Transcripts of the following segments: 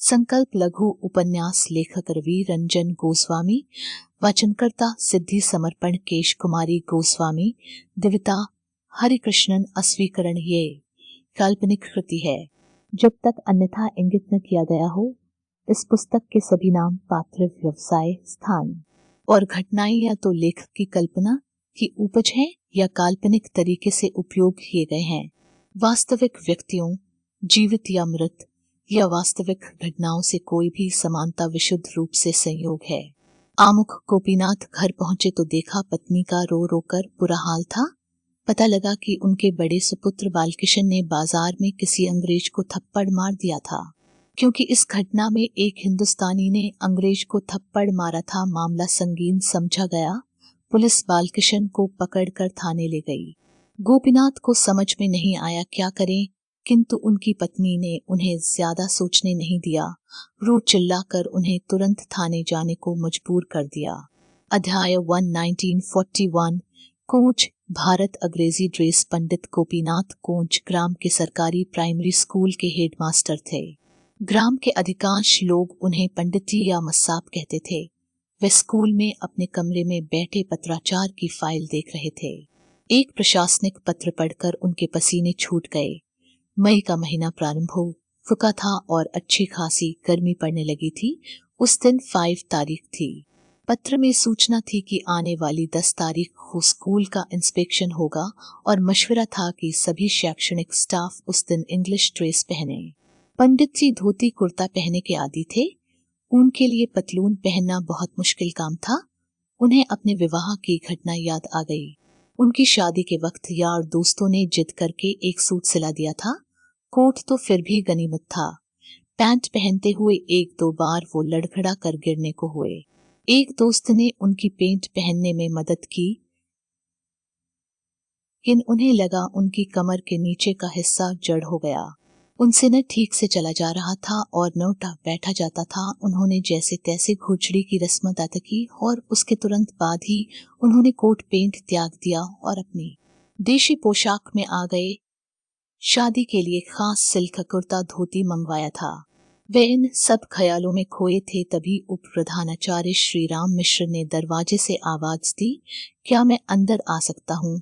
संकल्प लघु उपन्यास लेखक रवि रंजन गोस्वामी, वचनकर्ता सिद्धि समर्पण केश कुमारी गोस्वामी, दिव्यता हरिकृष्णन अस्वीकरण। ये काल्पनिक कृति है। जब तक अन्यथा इंगित न किया गया हो, इस पुस्तक के सभी नाम, पात्र, व्यवसाय, स्थान और घटनाएं या तो लेखक की कल्पना की उपज हैं या काल्पनिक तरीके से उपयोग किए गए हैं। वास्तविक व्यक्तियों, जीवित या मृत, या वास्तविक घटनाओं से कोई भी समानता विशुद्ध रूप से संयोग है। आमुख गोपीनाथ घर पहुंचे तो देखा पत्नी का रो रो कर बुरा हाल था। पता लगा कि उनके बड़े सुपुत्र बालकिशन ने बाजार में किसी अंग्रेज को थप्पड़ मार दिया था। क्योंकि इस घटना में एक हिंदुस्तानी ने अंग्रेज को थप्पड़ मारा था, मामला संगीन समझा गया। पुलिस बालकिशन को पकड़कर थाने ले गई। गोपीनाथ को समझ में नहीं आया क्या करें, किंतु उनकी पत्नी ने उन्हें ज्यादा सोचने नहीं दिया। रो चिल्लाकर उन्हें तुरंत थाने जाने को मजबूर कर दिया। अध्याय 1 1941 कोंच, भारत। अंग्रेजी ड्रेस। पंडित गोपीनाथ कोंच ग्राम के सरकारी प्राइमरी स्कूल के हेडमास्टर थे। ग्राम के अधिकांश लोग उन्हें पंडिती या मस्साब कहते थे। वे स्कूल में अपने कमरे में बैठे पत्राचार की फाइल देख रहे थे। एक प्रशासनिक पत्र पढ़कर उनके पसीने छूट गए। मई का महीना प्रारंभ हो चुका था और अच्छी खासी गर्मी पड़ने लगी थी। उस दिन 5 तारीख थी। पत्र में सूचना थी कि आने वाली 10 तारीख को स्कूल का इंस्पेक्शन होगा और मशवरा था कि सभी शैक्षणिक स्टाफ उस दिन इंग्लिश ड्रेस पहने। पंडित जी धोती कुर्ता पहने के आदी थे। उनके लिए पतलून पहनना बहुत मुश्किल काम था। उन्हें अपने विवाह की घटना याद आ गई। उनकी शादी के वक्त यार दोस्तों ने जिद करके एक सूट सिला दिया था। कोट तो फिर भी गनीमत था। पैंट पहनते हुए 1-2 बार वो लड़खड़ा कर गिरने को हुए। एक दोस्त ने उनकी पैंट पहनने में मदद की, लेकिन उन्हें लगा उनकी कमर के नीचे का हिस्सा जड़ हो गया। उनसे न ठीक से चला जा रहा था और न उठा बैठा जाता था। उन्होंने जैसे तैसे घुड़चड़ी की रस्म अदा की और उसके तुरंत बाद ही उन्होंने कोट पैंट त्याग दिया और अपनी देशी पोशाक में आ गए। शादी के लिए खास सिल्क कुर्ता धोती मंगवाया था। वे इन सब ख्यालों में खोए थे। तभी उप प्रधानाचार्य श्री राम मिश्र ने दरवाजे से आवाज दी, क्या मैं अंदर आ सकता हूँ?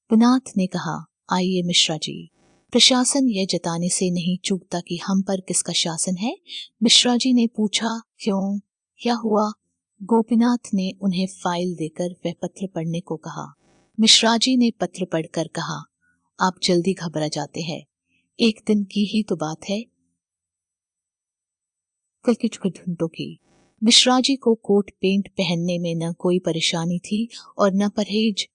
गोपीनाथ ने कहा, आइए मिश्रा जी। प्रशासन यह जताने से नहीं चूकता कि हम पर किसका शासन है। मिश्रा जी ने पूछा, क्यों, क्या हुआ? गोपीनाथ ने उन्हें फाइल देकर वह पत्र पढ़ने को कहा। मिश्रा जी ने पत्र पढ़कर कहा, आप जल्दी घबरा जाते हैं। एक दिन की ही तो बात है, कल की घंटों की। मिश्रा जी को कोट पैंट पहनने में न कोई परेशानी थी और न परहेज।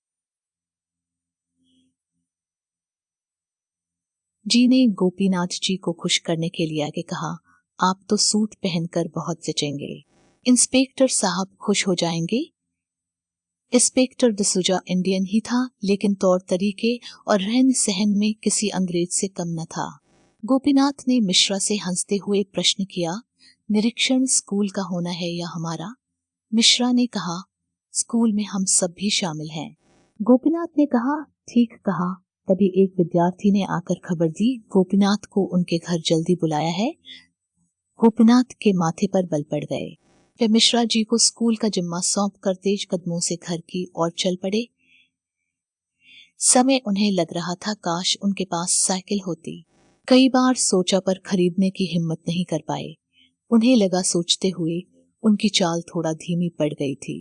जी ने गोपीनाथ जी को खुश करने के लिए आगे कहा, आप तो सूट पहनकर बहुत जचेंगे। इंस्पेक्टर साहब खुश हो जाएंगे। इंस्पेक्टर डिसूजा इंडियन ही था, लेकिन तौर तरीके और रहन सहन में किसी अंग्रेज से कम न था। गोपीनाथ ने मिश्रा से हंसते हुए प्रश्न किया, निरीक्षण स्कूल का होना है या हमारा? मिश्रा ने कहा, स्कूल में हम सब भी शामिल हैं। गोपीनाथ ने कहा, ठीक कहा। तभी एक विद्यार्थी ने आकर खबर दी, गोपीनाथ को उनके घर जल्दी बुलाया है। गोपीनाथ के माथे पर बल पड़ गए। वे मिश्रा जी को स्कूल का जिम्मा सौंप कर तेज कदमों से घर की ओर चल पड़े। समय उन्हें लग रहा था काश उनके पास साइकिल होती। कई बार सोचा पर खरीदने की हिम्मत नहीं कर पाए। उन्हें लगा सोचते हुए उनकी चाल थोड़ा धीमी पड़ गई थी।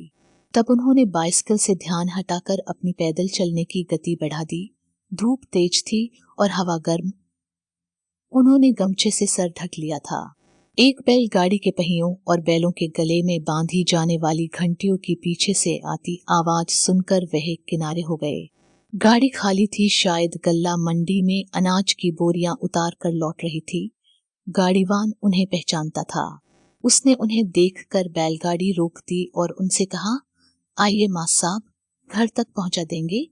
तब उन्होंने बाइसिकल से ध्यान हटाकर अपनी पैदल चलने की गति बढ़ा दी। धूप तेज थी और हवा गर्म। उन्होंने गमछे से सर ढक लिया था। एक बैल गाड़ी के पहियों और बैलों के गले में बांधी जाने वाली घंटियों की पीछे से आती आवाज सुनकर वह किनारे हो गए। गाड़ी खाली थी, शायद गल्ला मंडी में अनाज की बोरियां उतार कर लौट रही थी। गाड़ीवान उन्हें पहचानता था। उसने उन्हें देखकर बैलगाड़ी रोक दी और उनसे कहा, आइए मां साहब, घर तक पहुंचा देंगे।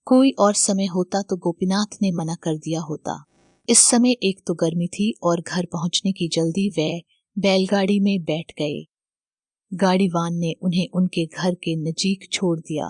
कोई और समय होता तो गोपीनाथ ने मना कर दिया होता। इस समय एक तो गर्मी थी और घर पहुंचने की जल्दी। वे बैलगाड़ी में बैठ गए। गाड़ीवान ने उन्हें उनके घर के नजीक छोड़ दिया।